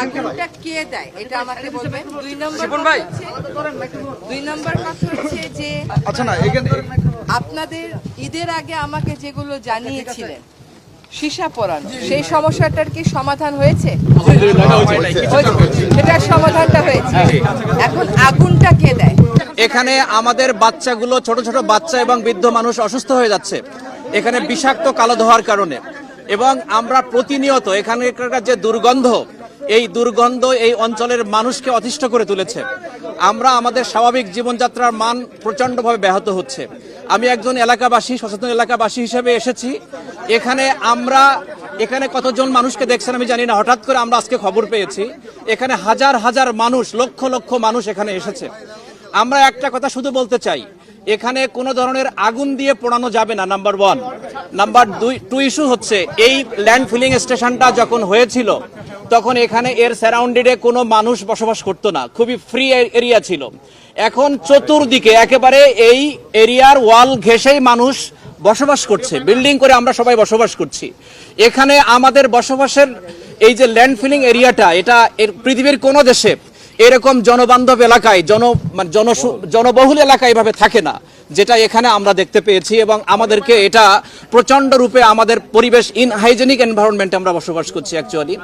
আগুনটা কে দেয় এটা আমাকে বলবেন। দুই নম্বর কথা হচ্ছে যে আচ্ছা না এখানে আপনাদের ঈদের আগে আমাকে যেগুলো জানিয়েছিলেন সীসা পরানো, সেই সমস্যাটার কি সমাধান হয়েছে? সেটার সমাধানটা হয়েছে। এখন আগুনটা কে দেয়? এখানে আমাদের বাচ্চাগুলো, ছোট ছোট বাচ্চা এবং বৃদ্ধ মানুষ অসুস্থ হয়ে যাচ্ছে এখানে বিষাক্ত কালো ধোঁয়ার কারণে। এবং আমরা প্রতিনিয়ত এখানকার যে দুর্গন্ধ, এই দুর্গন্ধ এই অঞ্চলের মানুষকে অতিষ্ঠ করে তুলেছে। আমরা আমাদের স্বাভাবিক জীবনযাত্রার মান প্রচণ্ডভাবে ব্যাহত হচ্ছে। আমি একজন এলাকাবাসী, সচেতন এলাকাবাসী হিসেবে এসেছি এখানে। এখানে কতজন মানুষকে দেখছেন আমি জানি না, হঠাৎ করে আমরা আজকে খবর পেয়েছি এখানে হাজার হাজার মানুষ, লক্ষ লক্ষ মানুষ এখানে এসেছে। আমরা একটা কথা শুধু বলতে চাই, এখানে কোনো ধরনের আগুন দিয়ে পোড়ানো যাবে না, number one. Number two issue হচ্ছে, এই ল্যান্ড ফিলিং স্টেশনটা যখন হয়েছিল তখন এখানে এর সারাউন্ডেডে কোনো মানুষ বসবাস করতো না, খুবই ফ্রি এরিয়া ছিল। এখন চতুর্দিকে একেবারে এই এরিয়ার ওয়াল ঘেঁষেই মানুষ বসবাস করছে, বিল্ডিং করে আমরা সবাই বসবাস করছি। এখানে আমাদের বসবাসের এই যে ল্যান্ড ফিলিং এরিয়াটা, এটা পৃথিবীর কোনো দেশে এরকম জনবান্ধব এলাকায়, জনবহুল এলাকায় এভাবে থাকে না, যেটা এখানে আমরা দেখতে পেয়েছি। এবং আমাদেরকে এটা প্রচন্ড রূপে আমাদের পরিবেশ, ইনহাইজেনিক এনভায়রনমেন্টে আমরা বসবাস করছি অ্যাকচুয়ালি।